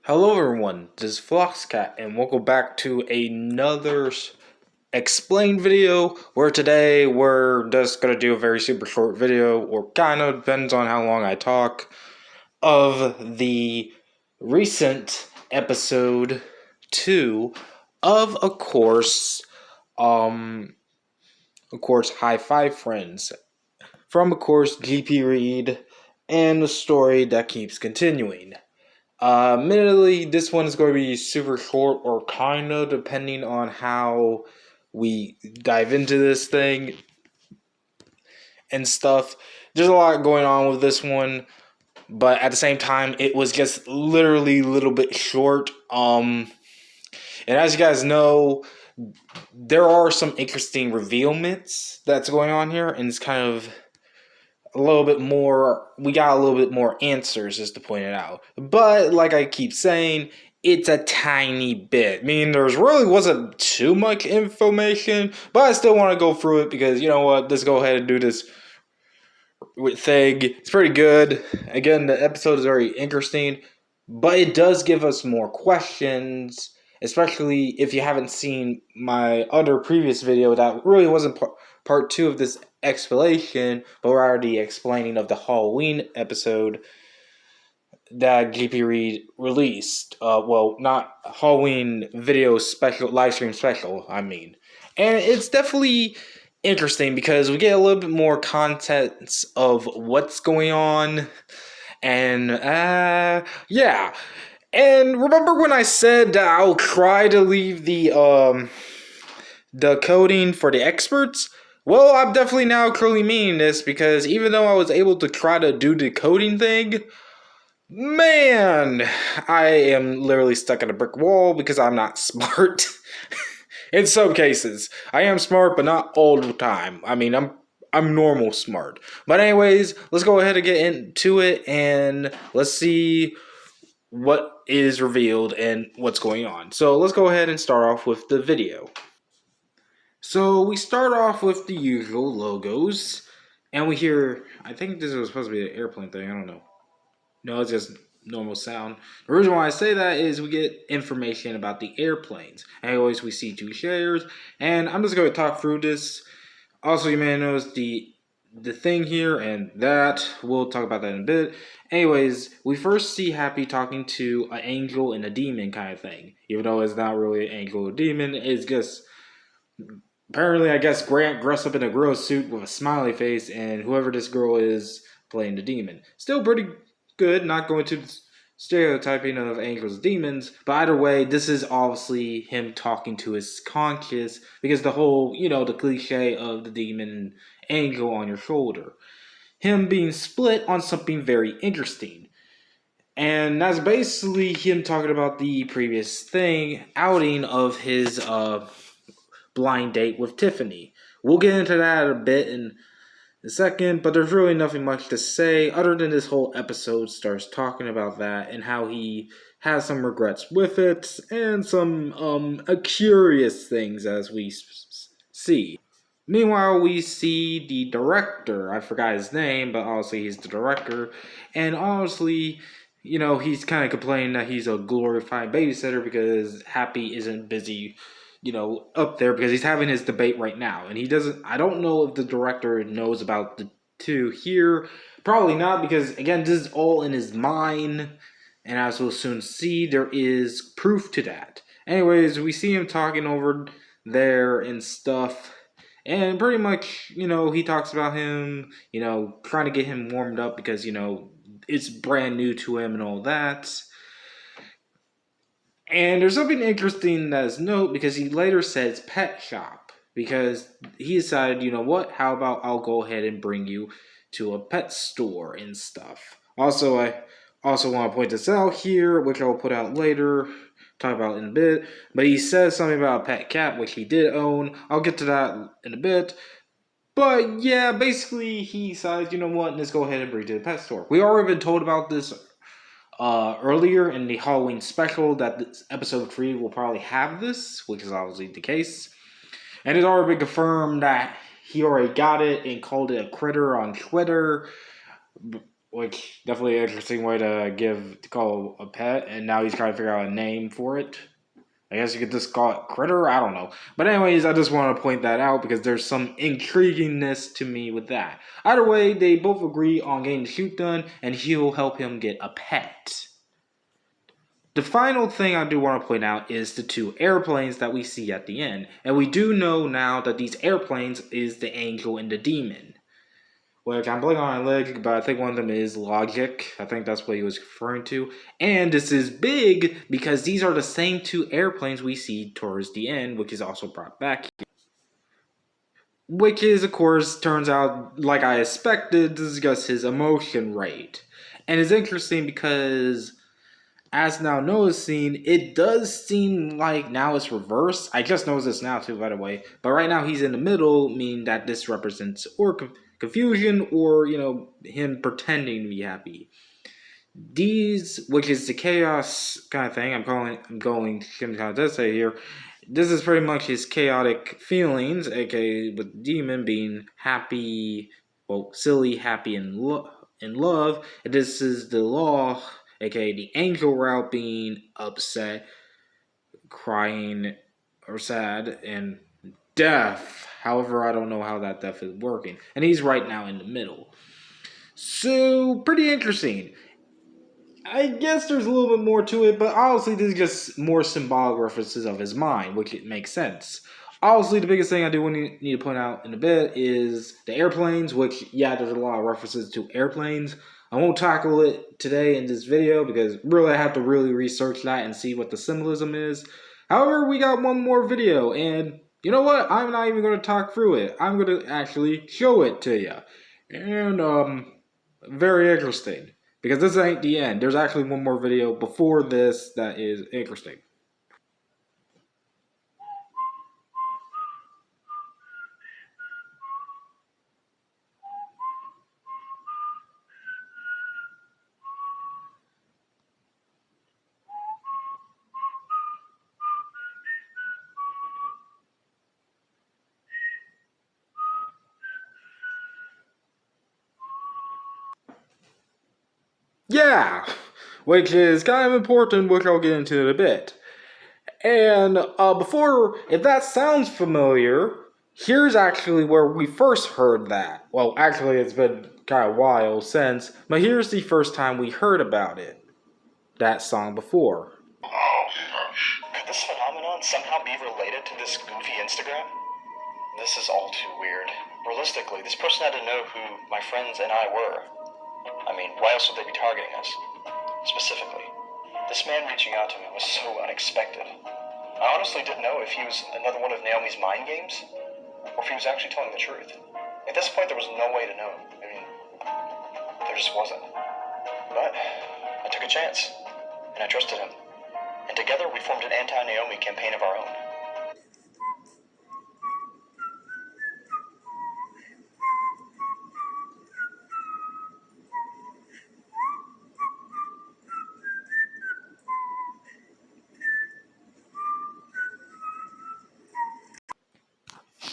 Hello everyone, this is Floxcat and welcome back to another explained video where today we're just going to do a very super short video, or kind of depends on how long I talk, of the recent episode 2 of High Five Friends from GP Read and the story that keeps continuing. Admittedly, this one is going to be super short, or kind of, depending on how we dive into this thing and stuff. There's a lot going on with this one, but at the same time, it was just literally a little bit short. And as you guys know, there are some interesting revealments that's going on here, and it's kind of a little bit more, we got a little bit more answers, just to point it out. But like I keep saying, it's a tiny bit. I mean, there's really wasn't too much information, but I still want to go through it because, you know what, let's go ahead and do this thing. It's pretty good. Again, the episode is very interesting, but it does give us more questions, especially if you haven't seen my other previous video that really wasn't part 2 of this explanation, but we're already explaining of the Halloween episode that GP Read released. Well, not Halloween video special, live stream special, I mean. And it's definitely interesting because we get a little bit more context of what's going on. And, yeah. And remember when I said that I'll try to leave the coding for the experts? Well, I'm definitely now currently meaning this because even though I was able to try to do the coding thing, man, I am literally stuck at a brick wall because I'm not smart. In some cases, I am smart, but not all the time. I mean, I'm normal smart. But anyways, let's go ahead and get into it, and let's see what is revealed and what's going on. So let's go ahead and start off with the video. So we start off with the usual logos, and we hear, I think this was supposed to be an airplane thing, I don't know. No, it's just normal sound. The reason why I say that is we get information about the airplanes. Anyways, we see 2 shares, and I'm just going to talk through this. Also, you may notice the thing here and that. We'll talk about that in a bit. Anyways, we first see Happy talking to an angel and a demon kind of thing. Even though it's not really an angel or demon, it's just... Apparently, I guess Grant dressed up in a girl suit with a smiley face, and whoever this girl is playing the demon. Still pretty good, not going to stereotyping of angels and demons, but either way, this is obviously him talking to his conscious, because the whole, the cliche of the demon angel on your shoulder. Him being split on something very interesting. And that's basically him talking about the previous outing of his blind date with Tiffany. We'll get into that a bit in a second, but there's really nothing much to say other than this whole episode starts talking about that and how he has some regrets with it and some curious things as we see. Meanwhile, we see the director. I forgot his name, but obviously he's the director. And honestly, he's kind of complaining that he's a glorified babysitter because Happy isn't busy up there because he's having his debate right now. And I don't know if the director knows about the 2 here. Probably not, because again, this is all in his mind. And as we'll soon see, there is proof to that. Anyways, we see him talking over there and stuff. And pretty much, he talks about him, trying to get him warmed up because, it's brand new to him and all that. And there's something interesting that is note because he later says pet shop because he decided, you know what, how about I'll go ahead and bring you to a pet store and stuff. Also, I also want to point this out here, which I'll put out later, talk about in a bit. But he says something about a pet cat, which he did own. I'll get to that in a bit. But yeah, basically he decides, you know what, let's go ahead and bring you to the pet store. We already been told about this earlier in the Halloween special that this episode 3 will probably have this, which is obviously the case. And it's already been confirmed that he already got it and called it a critter on Twitter. which definitely an interesting way to call a pet, and now he's trying to figure out a name for it. I guess you could just call it Critter. I don't know. But anyways, I just want to point that out because there's some intriguingness to me with that. Either way, they both agree on getting the shoot done, and he'll help him get a pet. The final thing I do want to point out is the two airplanes that we see at the end. And we do know now that these airplanes is the angel and the demon. Which I'm blanking on Logic, but I think one of them is Logic. I think that's what he was referring to. And this is big because these are the same two airplanes we see towards the end, which is also brought back here. Which is, of course, turns out, like I expected, to discuss his emotion rate. And it's interesting because, as now noticing, it does seem like now it's reversed. I just noticed this now too, by the way. But right now he's in the middle, meaning that this represents or confusion or, him pretending to be happy. These, which is the chaos kind of thing, I'm going to kind of say here. This is pretty much his chaotic feelings, aka with demon being happy, well, silly, happy, and love. And this is the law, aka the angel route, being upset, crying, or sad, and deaf. However, I don't know how that deaf is working. And he's right now in the middle. So, pretty interesting. I guess there's a little bit more to it, but honestly, this is just more symbolic references of his mind, which it makes sense. Obviously, the biggest thing I do need to point out in a bit is the airplanes, which, yeah, there's a lot of references to airplanes. I won't tackle it today in this video because really I have to really research that and see what the symbolism is. However, we got one more video, and you know what? I'm not even going to talk through it. I'm going to actually show it to you. And, very interesting. Because this ain't the end. There's actually one more video before this that is interesting. Yeah, which is kind of important, which I'll get into in a bit. And before, if that sounds familiar, here's actually where we first heard that. Well, actually, it's been kind of a while since, but here's the first time we heard about it. That song before. Could this phenomenon somehow be related to this goofy Instagram? This is all too weird. Realistically, this person had to know who my friends and I were. I mean, why else would they be targeting us? Specifically, this man reaching out to me was so unexpected. I honestly didn't know if he was another one of Naomi's mind games, or if he was actually telling the truth. At this point, there was no way to know. I mean, there just wasn't. But I took a chance, and I trusted him. And together we formed an anti-Naomi campaign of our own.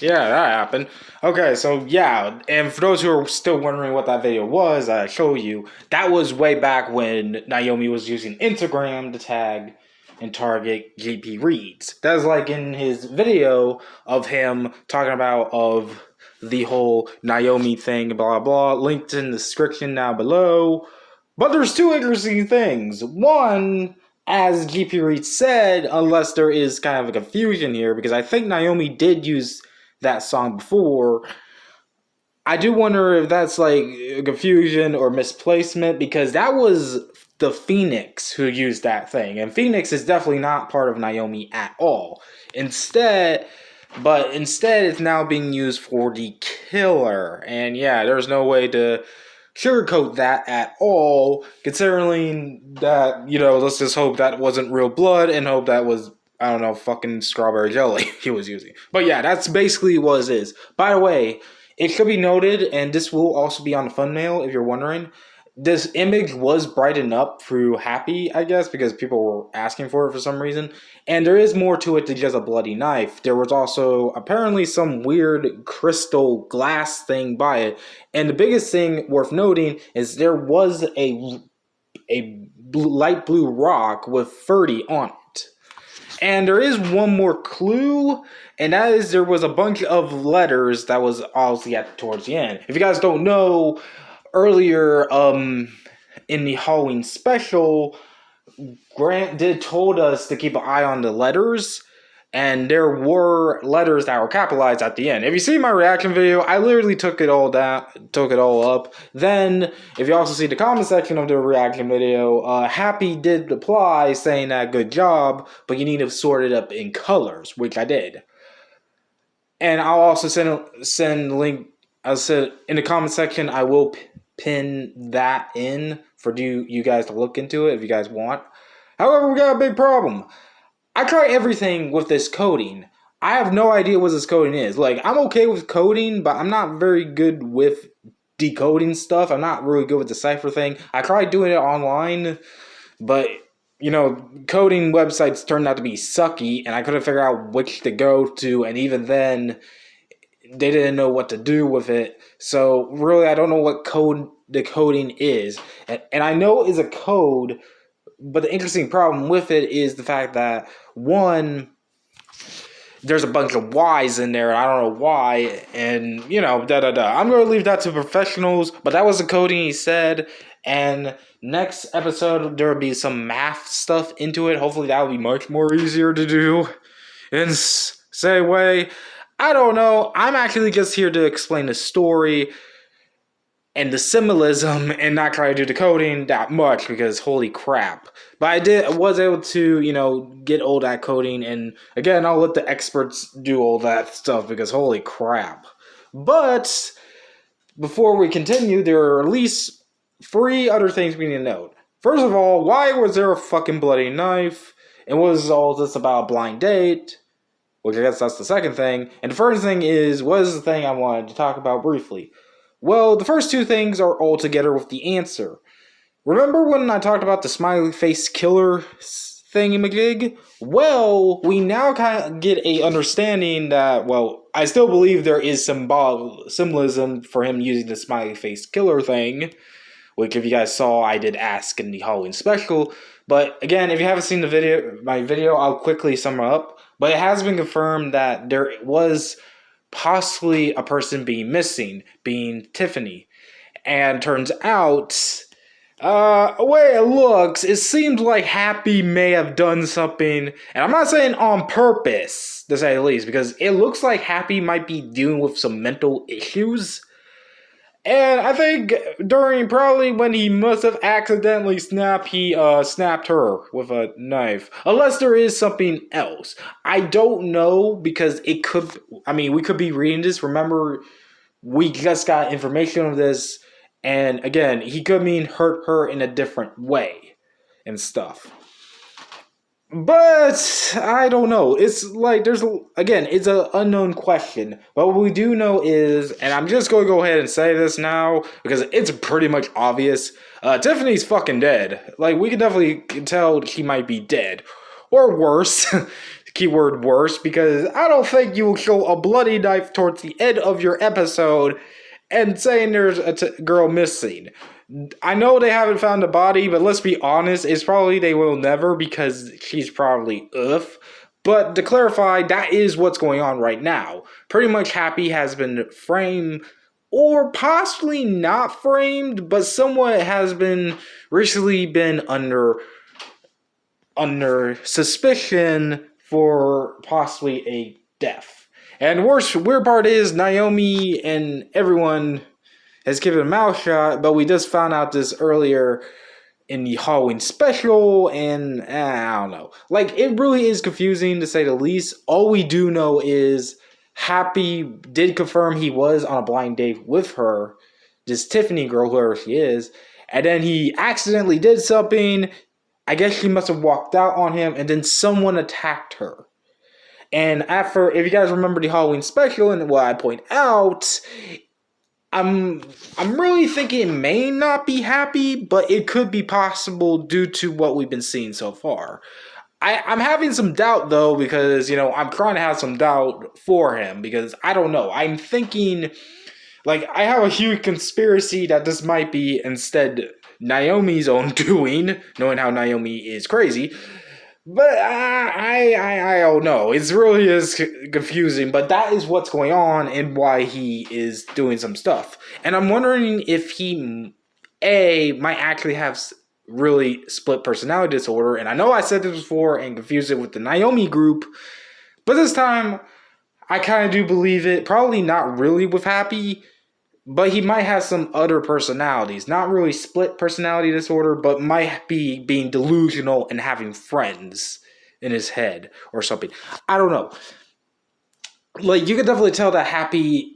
Yeah, that happened. Okay, so yeah, and for those who are still wondering what that video was, I show you, that was way back when Naomi was using Instagram to tag and target JP Reeds. That was like in his video of him talking about of the whole Naomi thing, blah blah, linked in the description down below. But there's two interesting things. One, as GP Reed said, unless there is kind of a confusion here, because I think Naomi did use that song before. I do wonder if that's like confusion or misplacement, because that was the Phoenix who used that thing, and Phoenix is definitely not part of Naomi at all. Instead it's now being used for the killer, and yeah, there's no way to sugarcoat that at all, considering that, let's just hope that wasn't real blood and hope that was, I don't know, fucking strawberry jelly he was using. But yeah, that's basically what it is. By the way, it should be noted, and this will also be on the thumbnail if you're wondering, this image was brightened up through Happy, I guess, because people were asking for it for some reason. And there is more to it than just a bloody knife. There was also apparently some weird crystal glass thing by it. And the biggest thing worth noting is there was a light blue rock with 30 on it. And there is one more clue, and that is there was a bunch of letters that was obviously towards the end. If you guys don't know, earlier in the Halloween special, Grant did told us to keep an eye on the letters, and there were letters that were capitalized at the end. If you see my reaction video, I literally took it all up. Then, if you also see the comment section of the reaction video, Happy did reply saying that good job, but you need to sort it up in colors, which I did. And I'll also send a link. I'll say in the comment section. I will pin that in for you guys to look into it if you guys want. However, we got a big problem. I try everything with this coding. I have no idea what this coding is. Like, I'm okay with coding, but I'm not very good with decoding stuff. I'm not really good with the cipher thing. I tried doing it online, but, you know, coding websites turned out to be sucky, and I couldn't figure out which to go to, and even then, they didn't know what to do with it. So, really, I don't know what the coding is. And I know it's a code, but the interesting problem with it is the fact that, one, there's a bunch of Y's in there, and I don't know why, and, you know, I'm going to leave that to professionals, but that was the coding he said, and next episode, there will be some math stuff into it. Hopefully that will be much more easier to do in say way. I don't know. I'm actually just here to explain the story and the symbolism and not try to do the coding that much because holy crap. But I was able to, you know, get all that coding, and again, I'll let the experts do all that stuff because holy crap. But before we continue, there are at least 3 other things we need to note. First of all, why was there a fucking bloody knife? And what is all this about a blind date? Which I guess that's the second thing. And the first thing is, what is the thing I wanted to talk about briefly? Well, the first 2 things are all together with the answer. Remember when I talked about the smiley face killer thingamajig? Well, we now kind of get a understanding that, well, I still believe there is symbolism for him using the smiley face killer thing, which if you guys saw, I did ask in the Halloween special. But again, if you haven't seen my video, I'll quickly sum it up. But it has been confirmed that there was possibly a person being missing, being Tiffany. And turns out, the way it looks, it seems like Happy may have done something, and I'm not saying on purpose, to say the least, because it looks like Happy might be dealing with some mental issues. And I think during probably when he must have accidentally snapped, he snapped her with a knife. Unless there is something else. I don't know because it could, we could be reading this. Remember, we just got information on this. And again, he could mean hurt her in a different way and stuff. But I don't know. It's like it's an unknown question. But what we do know is, and I'm just going to go ahead and say this now because it's pretty much obvious. Tiffany's fucking dead. Like, we can definitely tell she might be dead, or worse. Keyword worse, because I don't think you will show a bloody knife towards the end of your episode and saying there's a girl missing. I know they haven't found a body, but let's be honest, it's probably they will never because she's probably But to clarify, that is what's going on right now. Pretty much Happy has been framed, or possibly not framed, but somewhat has been recently been under suspicion for possibly a death. And weird part is Naomi and everyone has given a mouth shot, but we just found out this earlier in the Halloween special, and I don't know. Like, it really is confusing to say the least. All we do know is Happy did confirm he was on a blind date with her, this Tiffany girl, whoever she is, and then he accidentally did something. I guess she must have walked out on him, and then someone attacked her. And if you guys remember the Halloween special, and what I point out, I'm really thinking it may not be happy, but it could be possible due to what we've been seeing so far. I'm having some doubt though, because I'm trying to have some doubt for him, because I don't know. I'm thinking, like, I have a huge conspiracy that this might be instead Naomi's own doing, knowing how Naomi is crazy. But I don't know. It really is confusing, but that is what's going on and why he is doing some stuff. And I'm wondering if he, might actually have really split personality disorder. And I know I said this before and confused it with the Naomi group, but this time I kind of do believe it. Probably not really with Happy, but he might have some other personalities. Not really split personality disorder, but might be being delusional and having friends in his head or something. I don't know. Like, you can definitely tell that Happy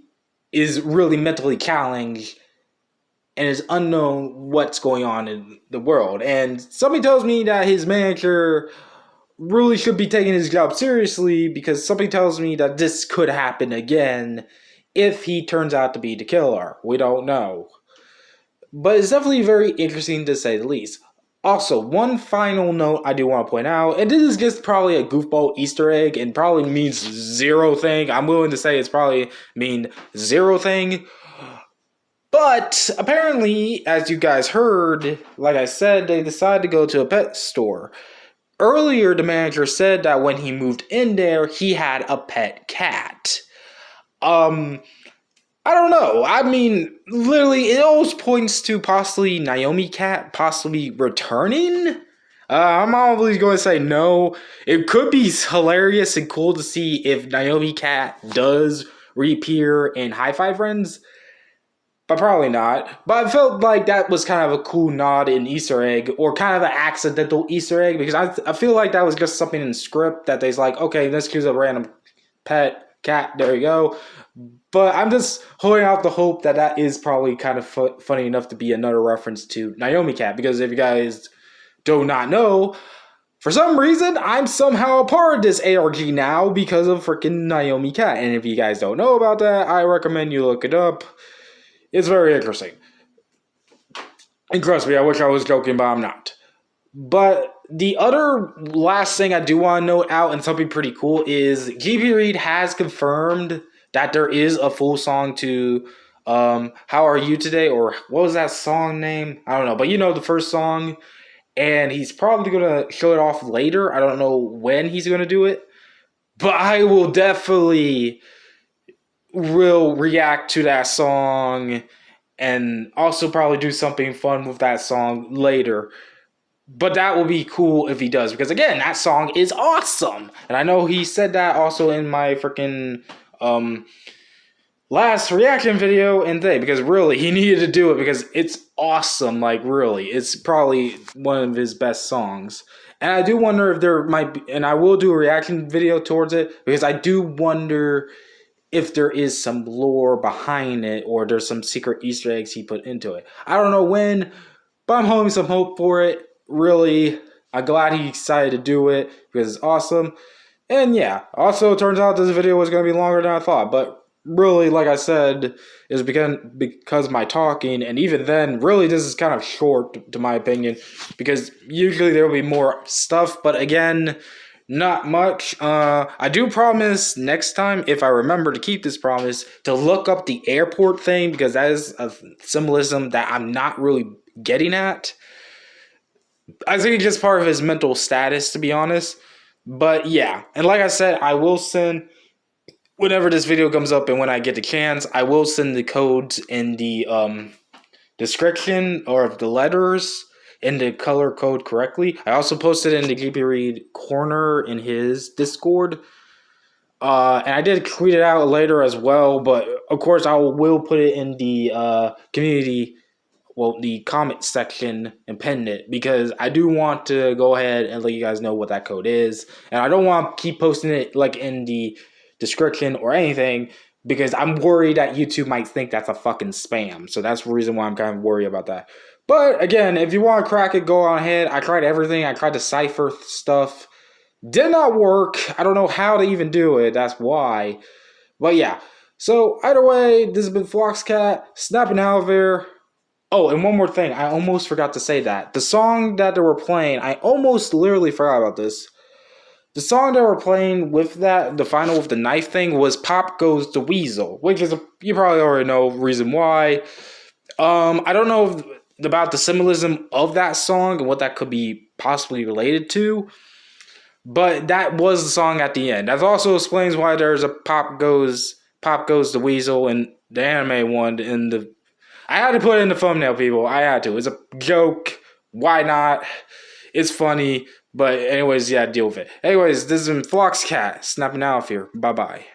is really mentally challenged and is unknown what's going on in the world. And something tells me that his manager really should be taking his job seriously, because something tells me that this could happen again if he turns out to be the killer. We don't know. But it's definitely very interesting to say the least. Also, one final note I do want to point out, and this is just probably a goofball Easter egg and probably means zero thing. I'm willing to say it's probably mean zero thing. But apparently, as you guys heard, like I said, they decided to go to a pet store. Earlier, the manager said that when he moved in there, he had a pet cat. I don't know. I mean, literally, it always points to possibly Naomi Cat possibly returning. I'm always going to say no. It could be hilarious and cool to see if Naomi Cat does reappear in High Five Friends, but probably not. But I felt like that was kind of a cool nod in Easter egg, or kind of an accidental Easter egg, because I feel like that was just something in the script that they's like, okay, let's choose a random pet cat, there you go. But I'm just holding out the hope that that is probably kind of funny enough to be another reference to Naomi Cat, because if you guys do not know, for some reason, I'm somehow a part of this ARG now because of freaking Naomi Cat. And if you guys don't know about that, I recommend you look it up. It's very interesting. And trust me, I wish I was joking, but I'm not. But the other last thing I do want to note out, and something pretty cool, is GP Reed has confirmed that there is a full song to How Are You Today? Or what was that song name? I don't know. But you know the first song. And he's probably going to show it off later. I don't know when he's going to do it. But I will definitely react to that song. And also probably do something fun with that song later. But that will be cool if he does. Because again, that song is awesome. And I know he said that also in my freaking last reaction video and today, because really he needed to do it because it's awesome. Like, really, it's probably one of his best songs. And I do wonder if there might be, and I will do a reaction video towards it, because I do wonder if there is some lore behind it, or there's some secret Easter eggs he put into it. I don't know when, but I'm holding some hope for it. Really, I'm glad he decided to do it because it's awesome. And yeah, also it turns out this video was going to be longer than I thought, but really, like I said, is because of my talking, and even then, really, this is kind of short, to my opinion, because usually there will be more stuff, but again, not much. I do promise next time, if I remember to keep this promise, to look up the airport thing, because that is a symbolism that I'm not really getting at. I think it's just part of his mental status, to be honest. But yeah, and like I said, I will send, whenever this video comes up and when I get the chance, I will send the codes in the description, or the letters in the color code correctly. I also posted in the GP Reed corner in his Discord. And I did tweet it out later as well, but of course I will put it in the community, the comment section, and pin it, because I do want to go ahead and let you guys know what that code is. And I don't want to keep posting it like in the description or anything, because I'm worried that YouTube might think that's a fucking spam. So that's the reason why I'm kind of worried about that. But again, if you want to crack it, go on ahead. I tried everything. I tried to cipher stuff. Did not work. I don't know how to even do it. That's why. But yeah. So either way, this has been Floxcat snapping out of here. Oh, and one more thing, I almost forgot to say that the song that they were playing, I almost literally forgot about this. The song they were playing with that, the final with the knife thing, was "Pop Goes the Weasel," which is you probably already know reason why. I don't know about the symbolism of that song and what that could be possibly related to, but that was the song at the end. That also explains why there's a Pop Goes the Weasel in the anime one in the. I had to put it in the thumbnail, people. I had to. It's a joke. Why not? It's funny. But anyways, yeah, deal with it. Anyways, this has been Floxcat snapping out of here. Bye bye.